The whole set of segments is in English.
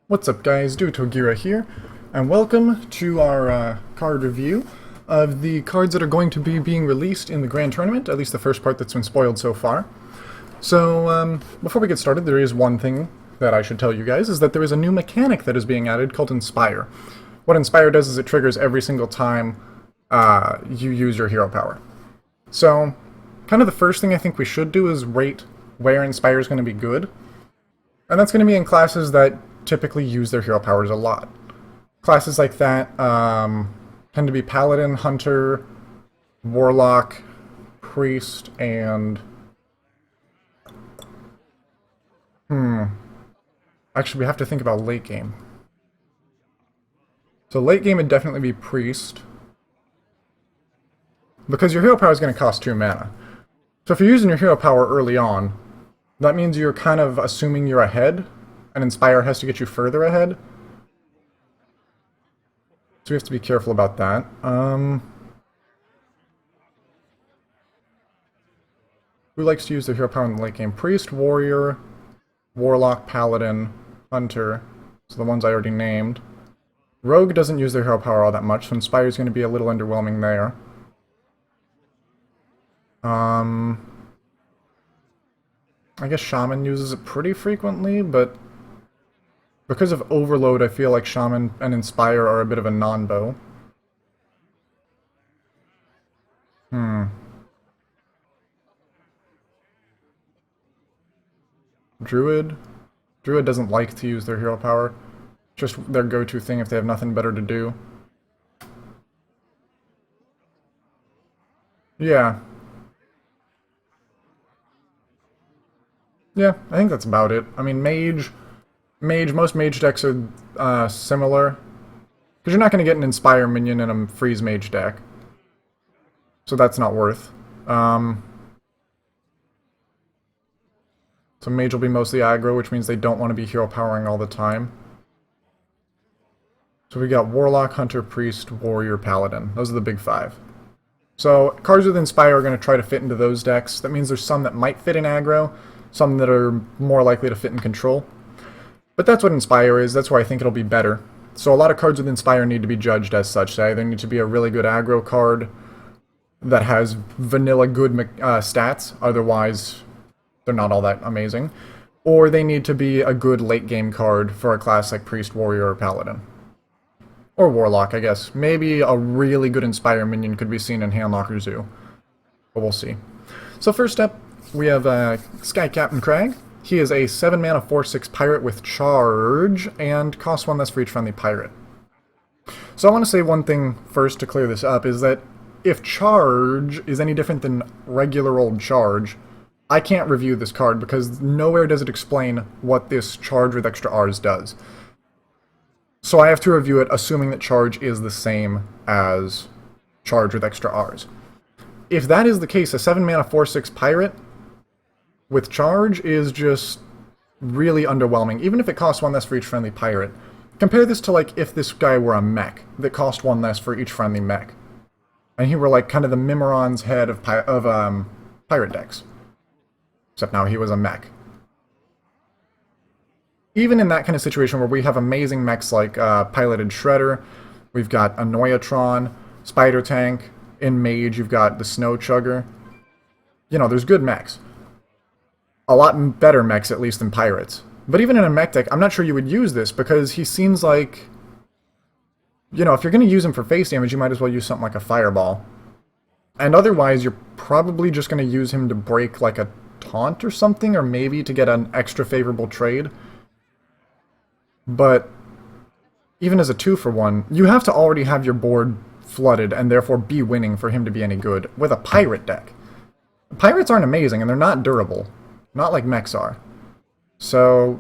What's up guys, Dutogiraikonoka here, and welcome to our card review of the cards that are going to be being released in the Grand Tournament, at least the first part that's been spoiled so far. So, before we get started, there is one thing that I should tell you guys, is that there is a new mechanic that is being added called Inspire. What Inspire does is it triggers every single time you use your hero power. So, kind of the first thing I think we should do is rate where Inspire is going to be good. And that's going to be in classes that typically use their hero powers a lot. Classes like that tend to be Paladin, Hunter, Warlock, Priest, and... Actually, we have to think about late game. So late game would definitely be Priest, because your hero power is going to cost 2 mana. So if you're using your hero power early on, that means you're kind of assuming you're ahead, and Inspire has to get you further ahead. So we have to be careful about that. Who likes to use their hero power in the late game? Priest, Warrior, Warlock, Paladin, Hunter. So the ones I already named. Rogue doesn't use their hero power all that much, so Inspire is going to be a little underwhelming there. I guess Shaman uses it pretty frequently, but because of Overload, I feel like Shaman and Inspire are a bit of a non-bow. Druid? Druid doesn't like to use their hero power. Just their go-to thing if they have nothing better to do. Yeah. Yeah, I think that's about it. I mean, most mage decks are similar. Because you're not going to get an Inspire minion in a Freeze mage deck. So that's not worth. So mage will be mostly aggro, which means they don't want to be hero powering all the time. So we got Warlock, Hunter, Priest, Warrior, Paladin. Those are the big 5. So cards with Inspire are going to try to fit into those decks. That means there's some that might fit in aggro, some that are more likely to fit in control. But that's what Inspire is. That's where I think it'll be better. So a lot of cards with Inspire need to be judged as such. They either need to be a really good aggro card that has vanilla good stats, otherwise they're not all that amazing, or they need to be a good late game card for a class like Priest, Warrior, or Paladin. Or Warlock, I guess. Maybe a really good Inspire minion could be seen in Handlocker Zoo. But we'll see. So first up, we have Sky Captain Crag. He is a 7-mana 4/6 pirate with charge, and costs 1 less for each friendly pirate. So I want to say one thing first to clear this up, is that if charge is any different than regular old charge, I can't review this card because nowhere does it explain what this charge with extra R's does. So I have to review it assuming that charge is the same as charge with extra R's. If that is the case, a 7-mana 4/6 pirate with charge is just really underwhelming, even if it costs 1 less for each friendly pirate. Compare this to like if this guy were a mech that cost 1 less for each friendly mech, and he were like kind of the Mimiron's head of pirate decks. Except now he was a mech. Even in that kind of situation where we have amazing mechs like Piloted Shredder, we've got Annoyatron, Spider Tank, in Mage you've got the Snow Chugger. You know, there's good mechs. A lot better mechs, at least, than pirates. But even in a mech deck, I'm not sure you would use this, because he seems like... You know, if you're going to use him for face damage, you might as well use something like a Fireball. And otherwise, you're probably just going to use him to break, like, a taunt or something, or maybe to get an extra favorable trade. But even as a 2-for-1, you have to already have your board flooded and therefore be winning for him to be any good with a pirate deck. Pirates aren't amazing, and they're not durable. Not like mechs are. So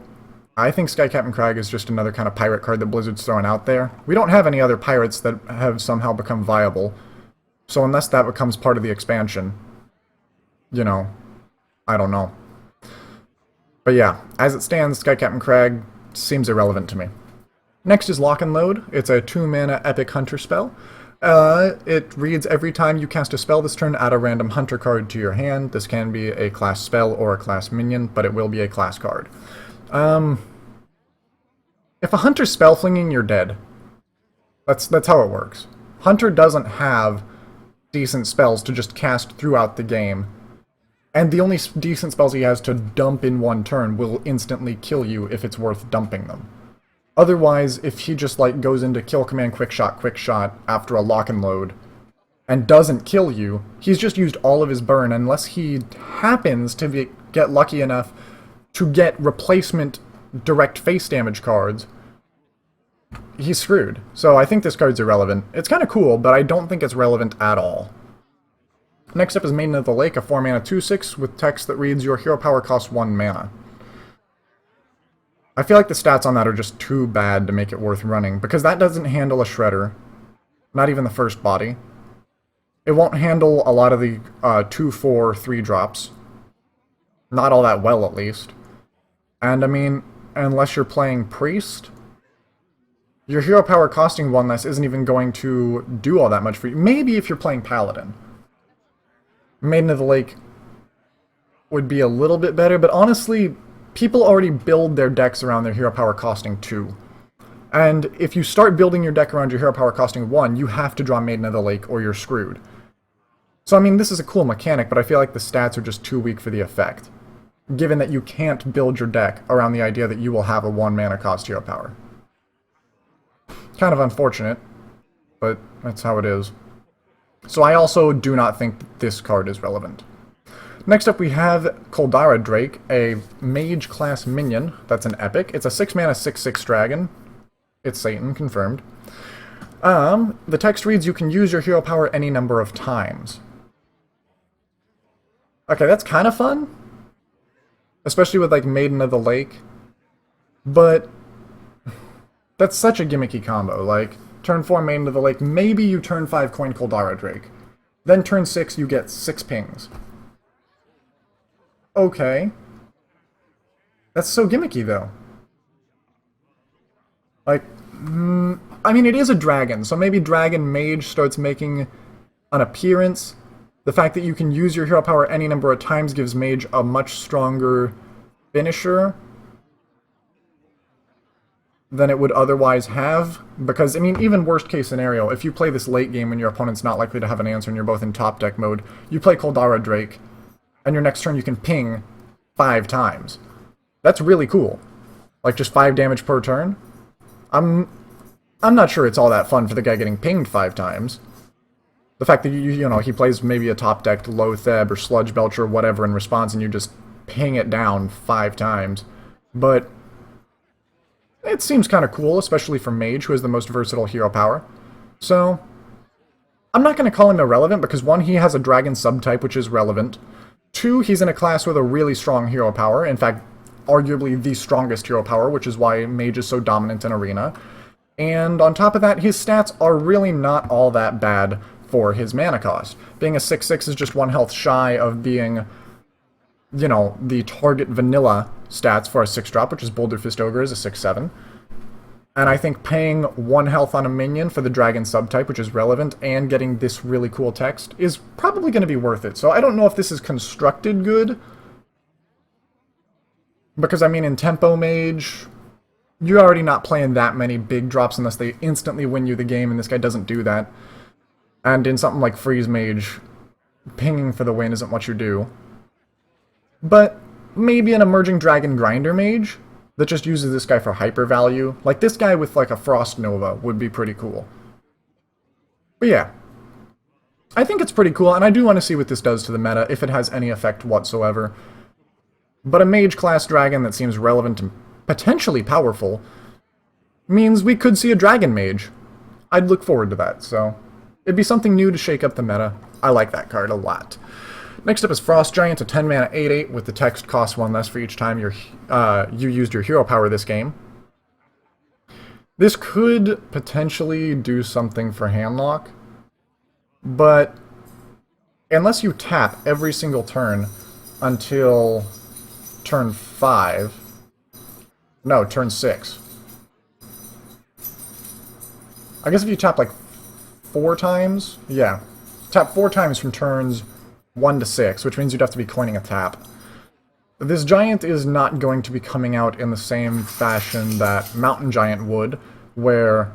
I think Sky Captain Crag is just another kind of pirate card that Blizzard's throwing out there. We don't have any other pirates that have somehow become viable. So unless that becomes part of the expansion, you know, I don't know. But yeah, as it stands, Sky Captain Crag seems irrelevant to me. Next is Lock and Load. It's a 2-mana epic hunter spell. It reads, every time you cast a spell this turn, add a random hunter card to your hand. This can be a class spell or a class minion, but it will be a class card. If a Hunter's spell flinging, you're dead. That's how it works. Hunter doesn't have decent spells to just cast throughout the game. And the only decent spells he has to dump in one turn will instantly kill you if it's worth dumping them. Otherwise, if he just, like, goes into kill command quick shot after a lock and load, and doesn't kill you, he's just used all of his burn unless he happens to get lucky enough to get replacement direct face damage cards. He's screwed. So I think this card's irrelevant. It's kind of cool, but I don't think it's relevant at all. Next up is Maiden of the Lake, a 4-mana 2/6 with text that reads, your hero power costs 1 mana. I feel like the stats on that are just too bad to make it worth running, because that doesn't handle a Shredder. Not even the first body. It won't handle a lot of the 2/4 3-drops. Not all that well, at least. And, I mean, unless you're playing Priest, your hero power costing 1 less isn't even going to do all that much for you. Maybe if you're playing Paladin. Maiden of the Lake would be a little bit better, but honestly, people already build their decks around their hero power costing 2. And if you start building your deck around your hero power costing 1, you have to draw Maiden of the Lake or you're screwed. So I mean, this is a cool mechanic, but I feel like the stats are just too weak for the effect, given that you can't build your deck around the idea that you will have a 1 mana cost hero power. Kind of unfortunate, but that's how it is. So I also do not think that this card is relevant. Next up we have Dutogiraikonoka, a mage class minion. That's an epic. It's a 6-mana 6/6 dragon. It's Satan, confirmed. The text reads, you can use your hero power any number of times. Okay, that's kind of fun. Especially with, like, Maiden of the Lake. But that's such a gimmicky combo. Like, turn 4 Maiden of the Lake, maybe you turn 5 coin Dutogiraikonoka. Then turn 6 you get 6 pings. Okay. That's so gimmicky, though. Like, I mean, it is a dragon, so maybe Dragon Mage starts making an appearance. The fact that you can use your hero power any number of times gives Mage a much stronger finisher than it would otherwise have. Because, I mean, even worst case scenario, if you play this late game when your opponent's not likely to have an answer and you're both in top deck mode, you play Dutogiraikonoka, and your next turn you can ping 5 times. That's really cool. Like, just 5 damage per turn. I'm not sure it's all that fun for the guy getting pinged 5 times. The fact that, you know, he plays maybe a top-decked Loatheb or Sludge Belcher or whatever in response and you just ping it down 5 times. But it seems kind of cool, especially for Mage, who has the most versatile hero power. So, I'm not going to call him irrelevant because 1, he has a dragon subtype, which is relevant. 2, he's in a class with a really strong hero power. In fact, arguably the strongest hero power, which is why Mage is so dominant in Arena. And on top of that, his stats are really not all that bad for his mana cost. Being a 6/6 is just 1 health shy of being, you know, the target vanilla stats for a 6-drop, which is Boulder Fist Ogre is a 6/7. And I think paying 1 health on a minion for the dragon subtype, which is relevant, and getting this really cool text is probably going to be worth it. So I don't know if this is constructed good, because, I mean, in Tempo Mage, you're already not playing that many big drops unless they instantly win you the game, and this guy doesn't do that. And in something like Freeze Mage, pinging for the win isn't what you do. But maybe an Emerging Dragon Grinder Mage that just uses this guy for hyper value. Like, this guy with, like, a Frost Nova would be pretty cool. But yeah. I think it's pretty cool, and I do want to see what this does to the meta, if it has any effect whatsoever. But a Mage class dragon that seems relevant and potentially powerful means we could see a Dragon Mage. I'd look forward to that, so it'd be something new to shake up the meta. I like that card a lot. Next up is Frost Giant, a 10-mana 8/8 with the text costs 1 less for each time you used your hero power this game. This could potentially do something for Handlock, but unless you tap every single turn until turn 5, no, turn 6. I guess if you tap like 4 times, yeah, tap 4 times from turns 1 to 6, which means you'd have to be coining a tap. This giant is not going to be coming out in the same fashion that Mountain Giant would, where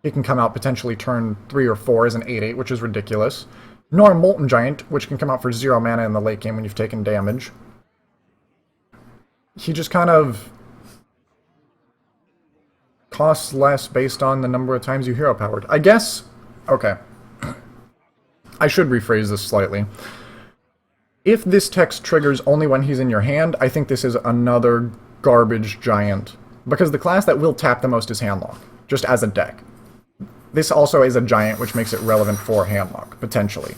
it can come out potentially turn 3 or 4 as an 8/8, which is ridiculous. Nor Molten Giant, which can come out for 0 mana in the late game when you've taken damage. He just kind of costs less based on the number of times you hero powered. I guess... Okay. I should rephrase this slightly. If this text triggers only when he's in your hand, I think this is another garbage giant. Because the class that will tap the most is Handlock, just as a deck. This also is a giant, which makes it relevant for Handlock, potentially.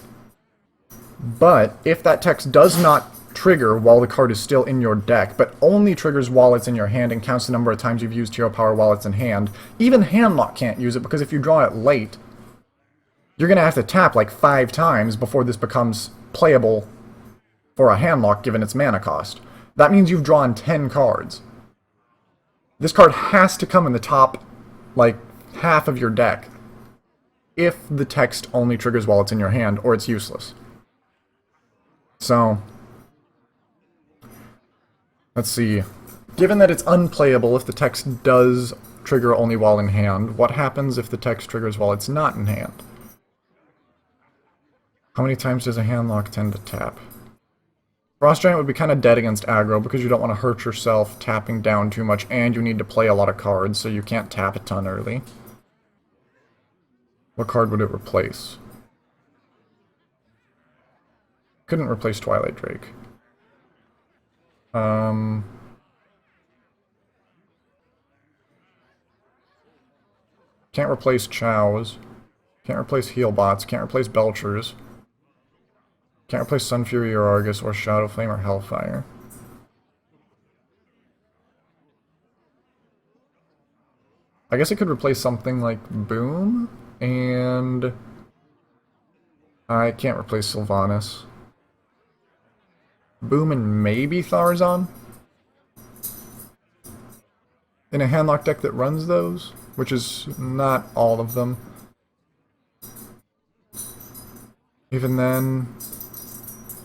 But if that text does not trigger while the card is still in your deck, but only triggers while it's in your hand and counts the number of times you've used hero power while it's in hand, even Handlock can't use it, because if you draw it late, you're going to have to tap like 5 times before this becomes playable for a Handlock given its mana cost. That means you've drawn 10 cards. This card has to come in the top, like, half of your deck if the text only triggers while it's in your hand, or it's useless. So, let's see. Given that it's unplayable if the text does trigger only while in hand, what happens if the text triggers while it's not in hand? How many times does a Handlock tend to tap? Frost Giant would be kind of dead against aggro because you don't want to hurt yourself tapping down too much, and you need to play a lot of cards, so you can't tap a ton early. What card would it replace? Couldn't replace Twilight Drake. Can't replace Chows. Can't replace Healbots. Can't replace Belchers. Can't replace Sun Fury or Argus or Shadow Flame or Hellfire. I guess it could replace something like Boom, and I can't replace Sylvanas. Boom and maybe Tharzan? In a Handlock deck that runs those, which is not all of them. Even then...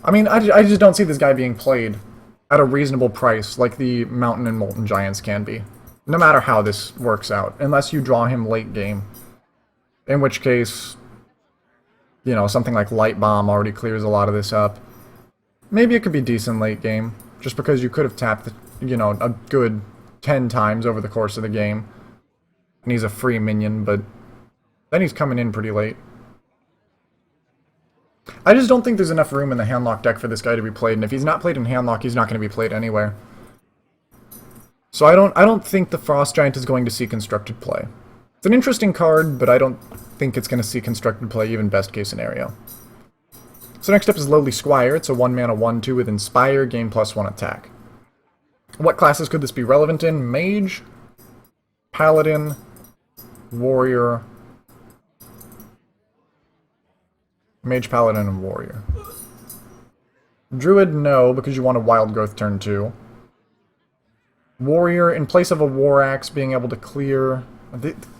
I mean, I just don't see this guy being played at a reasonable price like the Mountain and Molten Giants can be. No matter how this works out, unless you draw him late game. In which case, you know, something like Light Bomb already clears a lot of this up. Maybe it could be decent late game, just because you could have tapped, you know, a good 10 times over the course of the game. And he's a free minion, but then he's coming in pretty late. I just don't think there's enough room in the Handlock deck for this guy to be played, and if he's not played in Handlock, he's not going to be played anywhere. So I don't think the Frost Giant is going to see constructed play. It's an interesting card, but I don't think it's going to see constructed play, even best case scenario. So next up is Lowly Squire. It's a 1-mana 1/2 with Inspire, gain +1 attack. What classes could this be relevant in? Mage, Paladin, Warrior, Mage, Paladin, and Warrior. Druid, no, because you want a Wild Growth turn 2. Warrior, in place of a War Axe, being able to clear...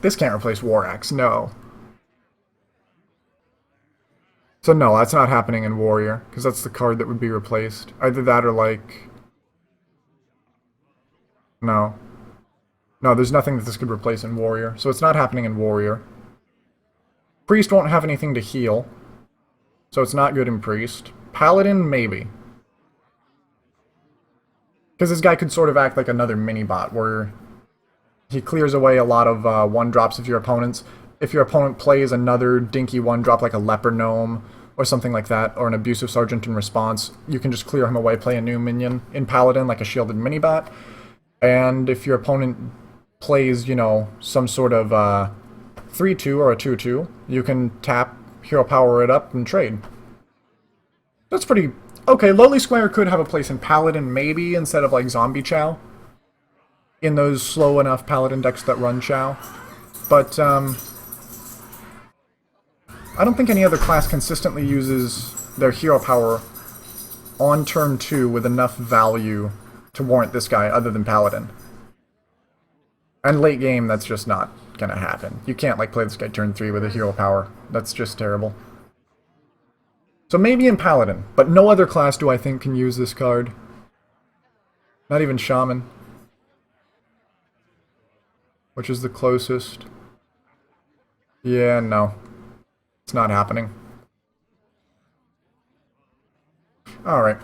This can't replace War Axe, no. So no, that's not happening in Warrior, because that's the card that would be replaced. Either that or like... No. No, there's nothing that this could replace in Warrior, so it's not happening in Warrior. Priest won't have anything to heal, so it's not good in Priest. Paladin, maybe. Because this guy could sort of act like another mini-bot, where he clears away a lot of 1-drops of your opponents. If your opponent plays another dinky 1-drop like a Leper Gnome, or something like that, or an Abusive Sergeant in response, you can just clear him away, play a new minion in Paladin, like a shielded mini-bot. And if your opponent plays, you know, some sort of 3/2 or a 2/2, you can tap, hero power it up, and trade. That's pretty... Okay, Lowly Squire could have a place in Paladin, maybe, instead of, like, Zombie Chow. In those slow enough Paladin decks that run Chow. But, I don't think any other class consistently uses their hero power on turn 2 with enough value to warrant this guy other than Paladin. And late game, that's just not gonna happen. You can't, like, play this guy turn 3 with a hero power. That's just terrible. So maybe in Paladin, but no other class do I think can use this card. Not even Shaman. Which is the closest? Yeah, no. It's not happening. Alright.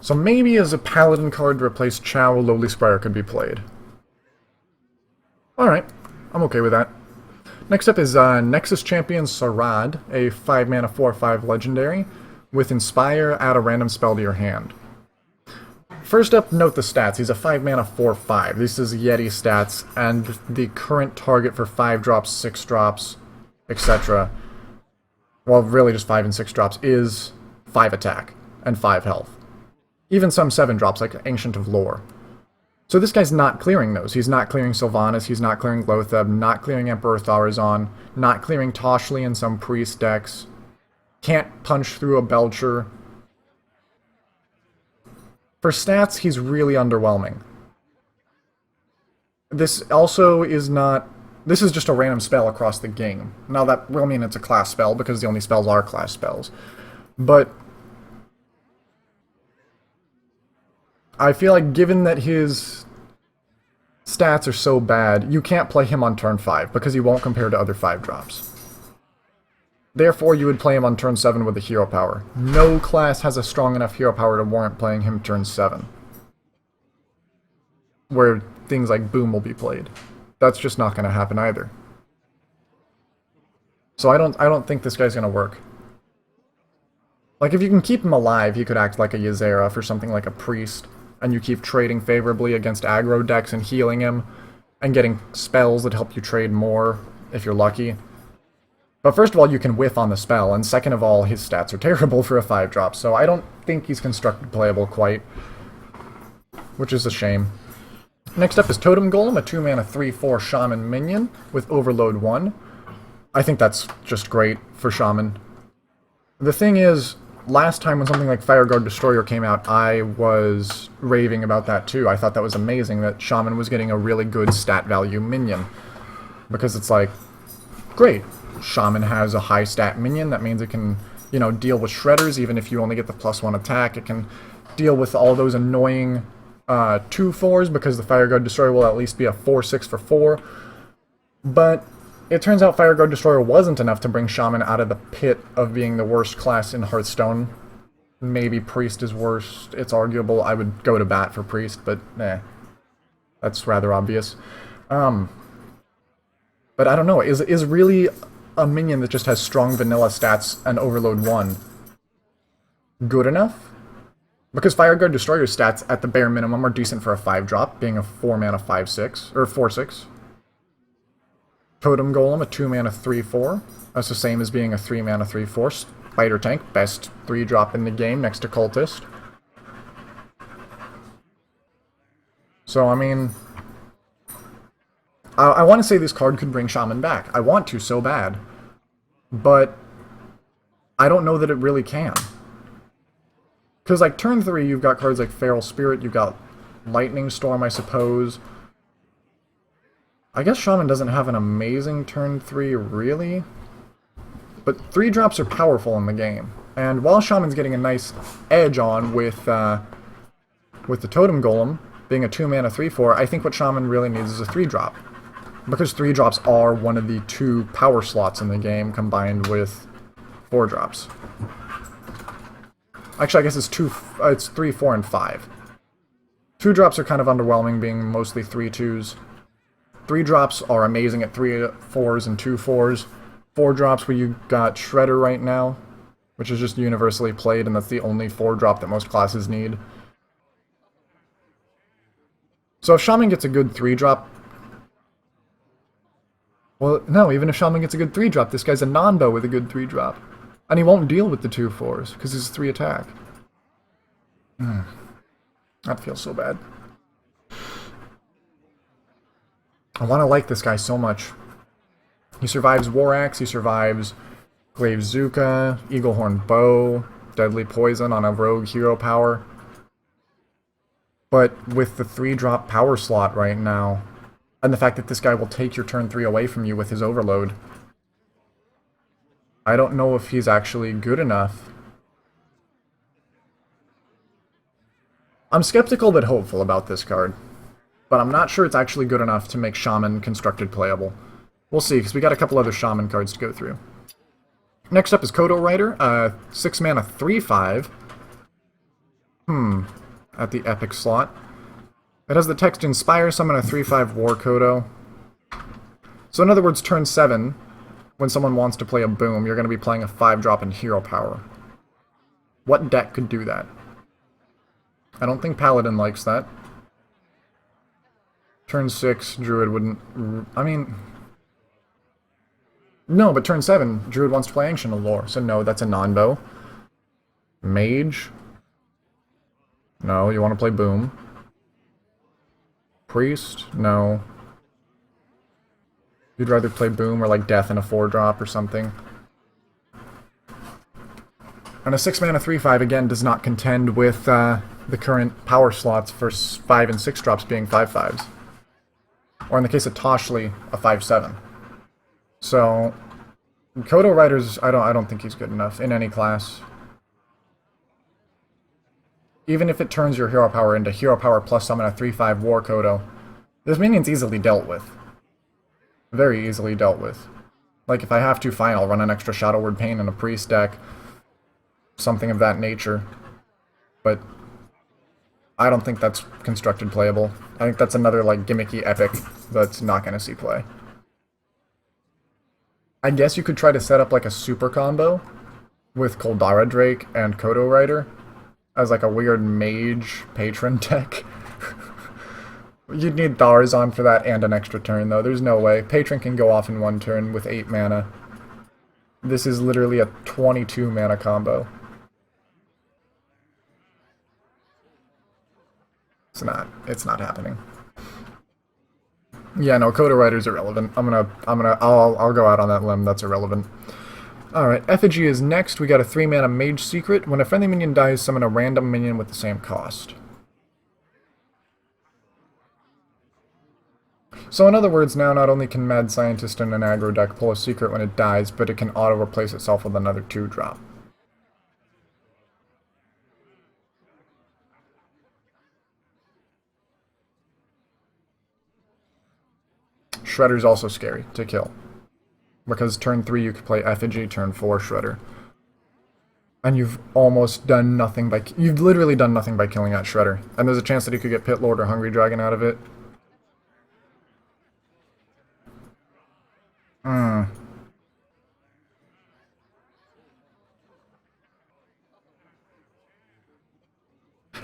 So maybe as a Paladin card to replace Chow, Lowly Spire could be played. Alright. I'm okay with that. Next up is Nexus Champion Sarad, a 5-mana 4/5 legendary. With Inspire, add a random spell to your hand. First up, note the stats. He's a 5-mana 4/5. This is Yeti stats, and the current target for 5 drops, 6 drops, etc. Well, really just 5 and 6 drops is 5 attack and 5 health. Even some 7 drops, like Ancient of Lore. So this guy's not clearing those. He's not clearing Sylvanas, he's not clearing Lotheb, not clearing Emperor Tharazon, not clearing Toshli in some priest decks. Can't punch through a Belcher. For stats, he's really underwhelming. This also is not... This is just a random spell across the game. Now that will mean it's a class spell, because the only spells are class spells. But I feel like given that his stats are so bad, you can't play him on turn 5, because he won't compare to other 5 drops. Therefore, you would play him on turn 7 with a hero power. No class has a strong enough hero power to warrant playing him turn 7. Where things like Boom will be played. That's just not going to happen either. So I don't think this guy's going to work. Like, if you can keep him alive, he could act like a Ysera for something like a Priest, and you keep trading favorably against aggro decks and healing him, and getting spells that help you trade more, if you're lucky. But first of all, you can whiff on the spell, and second of all, his stats are terrible for a 5-drop, so I don't think he's constructed playable quite. Which is a shame. Next up is Totem Golem, a 2-mana 3/4 Shaman minion with Overload 1. I think that's just great for Shaman. The thing is, last time when something like Fireguard Destroyer came out, I was raving about that too. I thought that was amazing that Shaman was getting a really good stat value minion. Because it's like, great, Shaman has a high stat minion, that means it can, you know, deal with Shredders even if you only get the +1 attack. It can deal with all those annoying 2/4s because the Fireguard Destroyer will at least be a 4/6 for 4. But it turns out Fireguard Destroyer wasn't enough to bring Shaman out of the pit of being the worst class in Hearthstone. Maybe Priest is worse. It's arguable. I would go to bat for Priest, but that's rather obvious. But I don't know. Is really a minion that just has strong vanilla stats and Overload 1 good enough? Because Fireguard Destroyer's stats, at the bare minimum, are decent for a 5-drop, being a 4-mana 5/6, or 4/6. Totem Golem, a 2-mana 3/4. That's the same as being a 3-mana 3/4. Spider Tank, best 3-drop in the game, next to Cultist. So, I mean... I want to say this card could bring Shaman back. I want to so bad. But I don't know that it really can. Because, like, turn 3, you've got cards like Feral Spirit, you've got Lightning Storm, I suppose. I guess Shaman doesn't have an amazing turn 3, really. But 3-drops are powerful in the game. And while Shaman's getting a nice edge on with the Totem Golem, being a 2-mana 3/4, I think what Shaman really needs is a 3-drop. Because 3-drops are one of the 2 power slots in the game, combined with 4-drops. Actually, I guess it's 3, 4, and 5. 2-drops are kind of underwhelming, being mostly 3/2s. 3-drops are amazing at 3/4s and 2/4s. 4-drops, where you got Shredder right now, which is just universally played, and that's the only 4-drop that most classes need. So if Shaman gets a good 3-drop... Well, no, even if Shaman gets a good 3-drop, this guy's a non-bow with a good 3-drop. And he won't deal with the 2/4s, because he's 3 attack. That feels so bad. I want to like this guy so much. He survives War Axe, he survives Glaive Zuka, Eaglehorn Bow, Deadly Poison on a rogue hero power. But with the 3-drop power slot right now, and the fact that this guy will take your turn 3 away from you with his Overload, I don't know if he's actually good enough. I'm skeptical but hopeful about this card. But I'm not sure it's actually good enough to make Shaman constructed playable. We'll see, because we got a couple other Shaman cards to go through. Next up is Kodo Rider, 6 mana 3/5. At the Epic slot. It has the text Inspire, summon a 3/5 War Kodo. So in other words, turn 7, when someone wants to play a Boom, you're going to be playing a 5-drop in Hero Power. What deck could do that? I don't think Paladin likes that. Turn 6, Druid wouldn't... I mean... No, but turn 7, Druid wants to play Ancient Allure, so no, that's a non-bow. Mage? No, you want to play Boom. Priest? No. You'd rather play Boom or like Death in a 4-drop or something. And a 6 mana 3/5 again does not contend with the current power slots for 5 and 6 drops being 5/5s. Or in the case of Toshli, a 5/7. So Kodo Rider's I don't think he's good enough in any class. Even if it turns your hero power into hero power plus summon a 3/5 War Kodo, this minion's easily dealt with. Very easily dealt with. Like, if I have to, fine, I'll run an extra Shadow Word Pain in a Priest deck. Something of that nature. But I don't think that's constructed playable. I think that's another, like, gimmicky epic that's not going to see play. I guess you could try to set up, like, a super combo with Koldara Drake and Kodo Rider as, like, a weird mage patron deck. You'd need Tharzan for that and an extra turn, though. There's no way. Patron can go off in 1 turn with 8 mana. This is literally a 22 mana combo. It's not happening. Yeah, no, Kodo Rider's irrelevant. I'll go out on that limb. That's irrelevant. Alright, Effigy is next. We got a 3 mana Mage Secret. When a friendly minion dies, summon a random minion with the same cost. So in other words, now not only can Mad Scientist in an aggro deck pull a secret when it dies, but it can auto-replace itself with another 2-drop. Shredder's also scary to kill. Because turn 3 you could play Effigy, turn 4 Shredder. And you've almost done nothing by... You've literally done nothing by killing that Shredder. And there's a chance that you could get Pit Lord or Hungry Dragon out of it.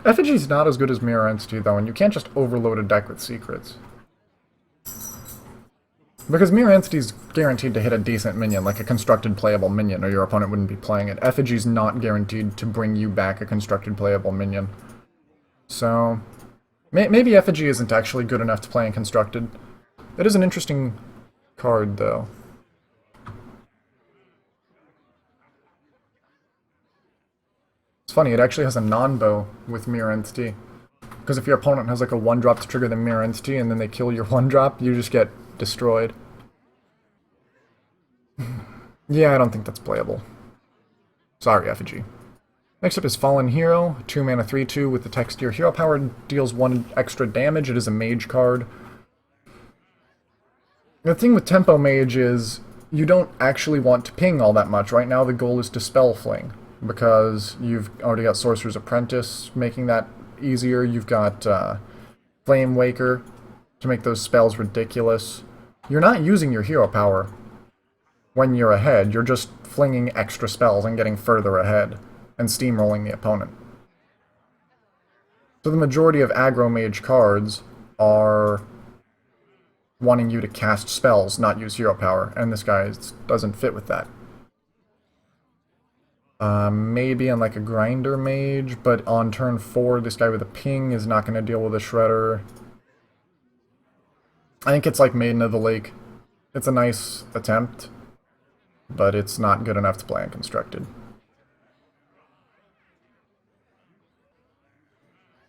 Effigy's not as good as Mirror Entity, though, and you can't just overload a deck with secrets. Because Mirror Entity's guaranteed to hit a decent minion, like a constructed playable minion, or your opponent wouldn't be playing it. Effigy's not guaranteed to bring you back a constructed playable minion. So, maybe Effigy isn't actually good enough to play in constructed. It is an interesting card, though. It's funny, it actually has a non-bow with Mirror Entity. Because if your opponent has like a 1-drop to trigger the Mirror Entity and then they kill your 1-drop, you just get destroyed. Yeah, I don't think that's playable. Sorry, Effigy. Next up is Fallen Hero, 2 mana 3/2 with the text your hero power deals 1 extra damage. It is a mage card. The thing with Tempo Mage is you don't actually want to ping all that much. Right now the goal is to spell fling, because you've already got Sorcerer's Apprentice making that easier. You've got Flame Waker to make those spells ridiculous. You're not using your hero power when you're ahead. You're just flinging extra spells and getting further ahead and steamrolling the opponent. So the majority of aggro mage cards are wanting you to cast spells, not use hero power, and this guy doesn't fit with that. Maybe on like a grinder mage, but on turn 4, this guy with a ping is not going to deal with a shredder. I think it's like Maiden of the Lake. It's a nice attempt, but it's not good enough to play unconstructed.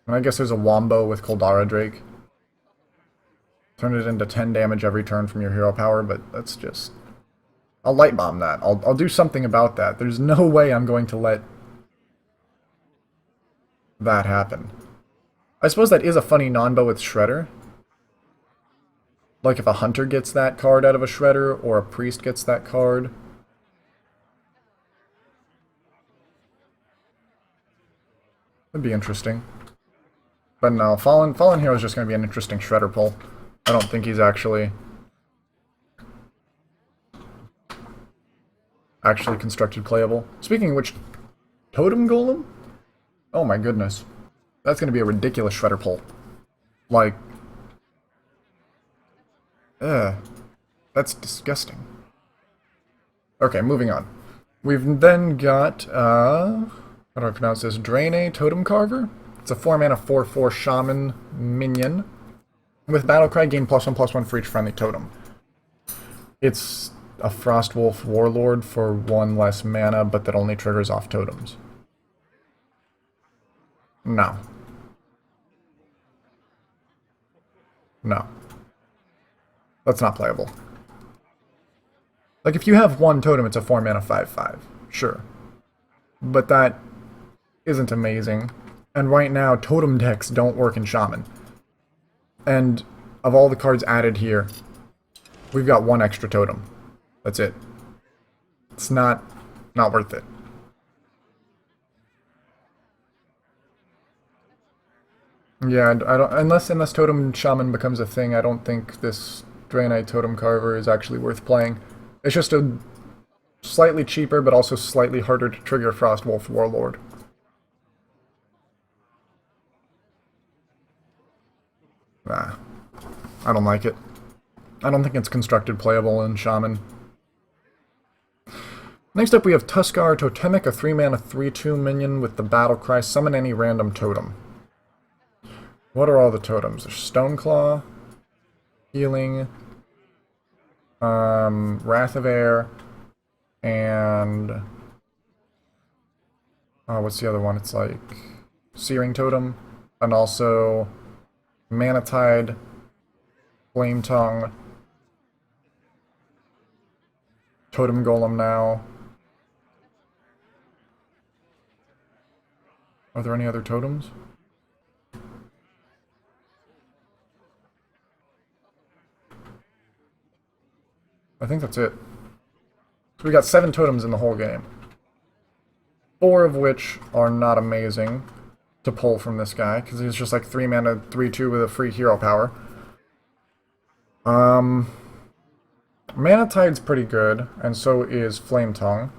And I guess there's a Wombo with Koldara Drake. Turn it into 10 damage every turn from your hero power, but that's just... I'll light bomb that. I'll do something about that. There's no way I'm going to let that happen. I suppose that is a funny non-bow with Shredder. Like if a hunter gets that card out of a Shredder, or a priest gets that card. That'd be interesting. But no, Fallen Hero is just going to be an interesting Shredder pull. I don't think he's actually constructed playable. Speaking of which, Totem Golem? Oh my goodness. That's going to be a ridiculous Shredder pull. Like, that's disgusting. Okay, moving on. We've then got, how do I pronounce this? Draene Totem Carver? It's a 4-mana 4/4 Shaman minion. With Battlecry, gain +1/+1 for each friendly totem. It's a Frostwolf Warlord for 1 less mana, but that only triggers off totems. No. No. That's not playable. Like, if you have 1 totem, it's a 4-mana 5/5. Sure. But that isn't amazing. And right now, totem decks don't work in Shaman. And of all the cards added here, we've got 1 extra totem. That's it. It's not worth it. Yeah, I don't, unless Totem Shaman becomes a thing, I don't think this Draenei Totem Carver is actually worth playing. It's just a slightly cheaper, but also slightly harder to trigger Frostwolf Warlord. Nah, I don't like it. I don't think it's constructed playable in Shaman. Next up we have Tuskar Totemic, a 3-mana 3/2 minion with the Battlecry, summon any random totem. What are all the totems? There's Stoneclaw, Healing, Wrath of Air, and... what's the other one? It's like Searing Totem, and also Manatide, Flame Tongue, Totem Golem now. Are there any other totems? I think that's it. So we got 7 totems in the whole game. 4 of which are not amazing to pull from this guy, because he's just like 3-mana 3/2 with a free hero power. Manatide's pretty good, and so is Flame Tongue.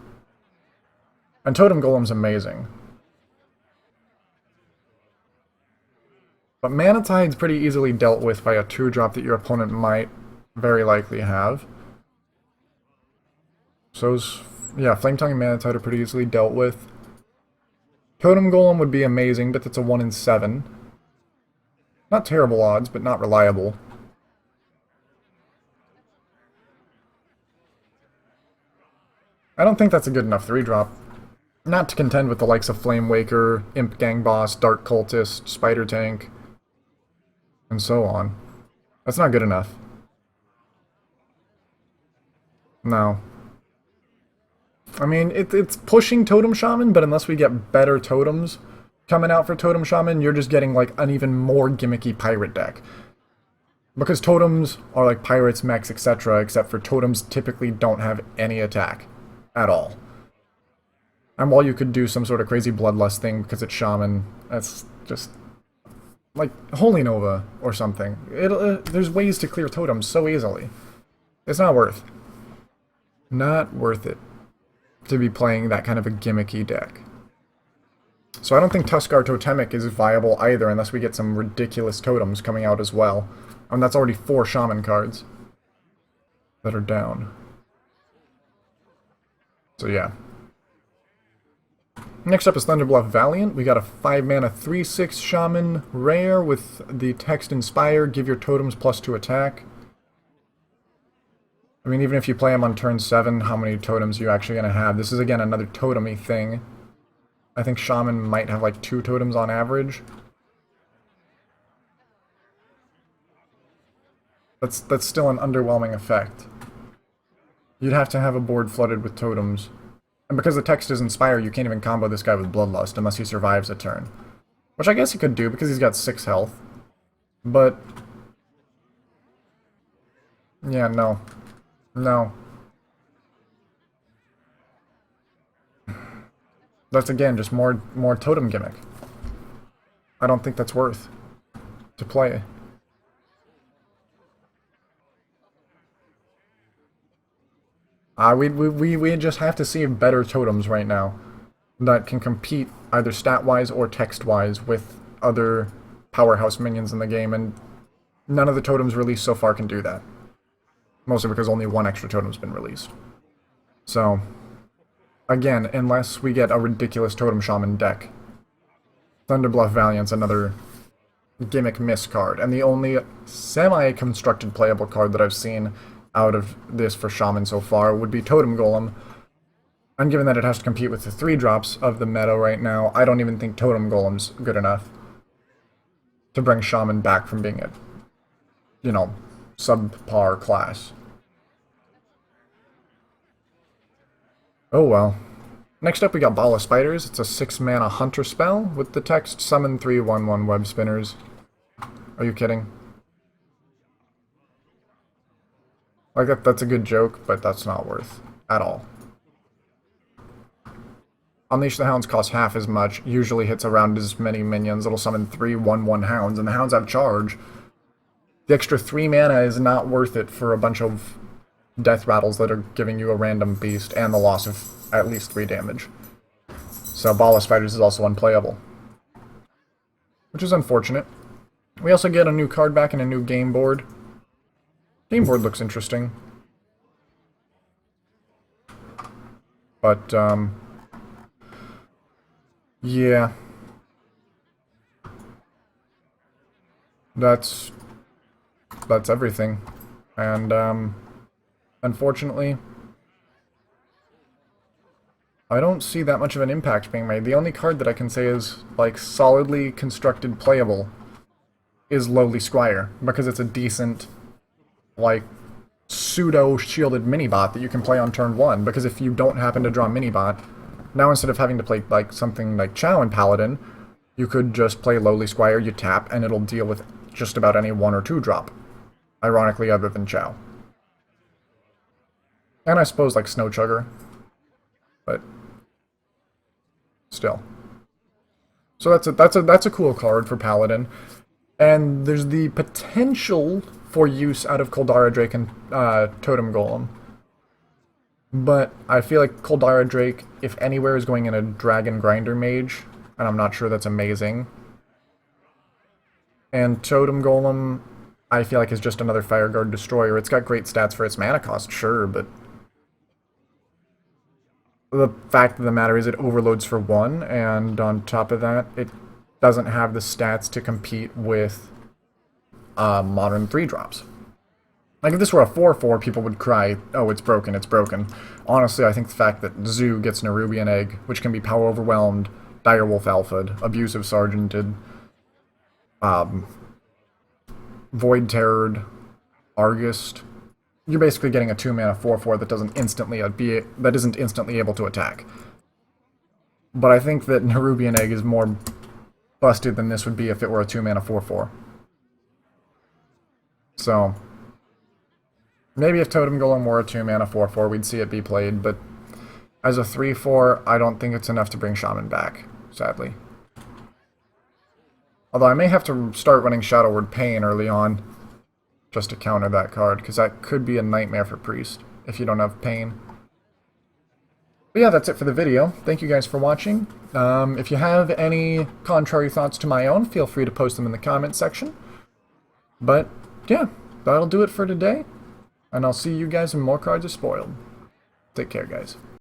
And Totem Golem's amazing. But Manatide's pretty easily dealt with by a 2-drop that your opponent might very likely have. So's, yeah, Flame Tongue and Manatide are pretty easily dealt with. Totem Golem would be amazing, but that's a 1 in 7. Not terrible odds, but not reliable. I don't think that's a good enough 3-drop. Not to contend with the likes of Flame Waker, Imp Gang Boss, Dark Cultist, Spider Tank, and so on. That's not good enough. No. I mean, it's pushing Totem Shaman, but unless we get better totems coming out for Totem Shaman, you're just getting like an even more gimmicky pirate deck. Because totems are like pirates, mechs, etc., except for totems typically don't have any attack at all. And while you could do some sort of crazy bloodlust thing because it's Shaman, that's just like Holy Nova or something. There's ways to clear totems so easily. It's not worth. Not worth it to be playing that kind of a gimmicky deck. So I don't think Tuskar Totemic is viable either unless we get some ridiculous totems coming out as well. And that's already 4 Shaman cards that are down. So yeah. Next up is Thunderbluff Valiant. We got a 5-mana 3/6 Shaman rare with the text Inspire, give your totems +2 attack. I mean, even if you play them on turn 7, how many totems are you actually going to have? This is, again, another totemy thing. I think Shaman might have, like, 2 totems on average. That's still an underwhelming effect. You'd have to have a board flooded with totems. And because the text is Inspire, you can't even combo this guy with Bloodlust unless he survives a turn. Which I guess he could do because he's got 6 health. But... yeah, no. No. That's again just more totem gimmick. I don't think that's worth to play. We just have to see better totems right now that can compete either stat-wise or text-wise with other powerhouse minions in the game, and none of the totems released so far can do that. Mostly because only one extra totem's been released. So, again, unless we get a ridiculous Totem Shaman deck, Thunderbluff Valiant's another gimmick miss card, and the only semi-constructed playable card that I've seen out of this for Shaman so far would be Totem Golem. And given that it has to compete with the 3-drops of the meta right now, I don't even think Totem Golem's good enough to bring Shaman back from being a, you know, subpar class. Oh well. Next up we got Ball of Spiders. It's a 6-mana Hunter spell with the text Summon 3 1/1 Web Spinners. Are you kidding? Like, that's a good joke, but that's not worth at all. Unleash the Hounds costs half as much, usually hits around as many minions. It'll summon 3 1/1 Hounds, and the Hounds have charge. The extra 3 mana is not worth it for a bunch of death rattles that are giving you a random beast and the loss of at least 3 damage. So Ball of Spiders is also unplayable, which is unfortunate. We also get a new card back and a new game board. Game board looks interesting. But, yeah. That's everything. And, unfortunately, I don't see that much of an impact being made. The only card that I can say is, like, solidly constructed playable is Lowly Squire, because it's a decent, like, pseudo-shielded mini-bot that you can play on turn 1, because if you don't happen to draw mini-bot, now instead of having to play, like, something like Chow and Paladin, you could just play Lowly Squire, you tap, and it'll deal with just about any 1 or 2 drop. Ironically, other than Chow. And I suppose, like, Snow Chugger. But still. So that's a cool card for Paladin. And there's the potential for use out of Koldara Drake and Totem Golem. But I feel like Koldara Drake, if anywhere, is going in a Dragon Grinder Mage, and I'm not sure that's amazing. And Totem Golem, I feel like, is just another Fireguard Destroyer. It's got great stats for its mana cost, sure, but the fact of the matter is it overloads for 1, and on top of that, it doesn't have the stats to compete with modern 3-drops. Like, if this were a 4/4, people would cry, oh, it's broken, it's broken. Honestly, I think the fact that Zoo gets Nerubian Egg, which can be Power Overwhelmed, Direwolf Alpha'd, Abusive Sergeanted, Void Terrored, Argust, you're basically getting a 2-mana 4/4 that isn't instantly able to attack. But I think that Nerubian Egg is more busted than this would be if it were a 2-mana 4/4. So maybe if Totem Golem were a 2-mana 4/4, we'd see it be played, but as a 3/4, I don't think it's enough to bring Shaman back, sadly. Although I may have to start running Shadow Word Pain early on, just to counter that card, because that could be a nightmare for Priest, if you don't have Pain. But yeah, that's it for the video. Thank you guys for watching. If you have any contrary thoughts to my own, feel free to post them in the comments section. But yeah, that'll do it for today, and I'll see you guys when more cards are spoiled. Take care, guys.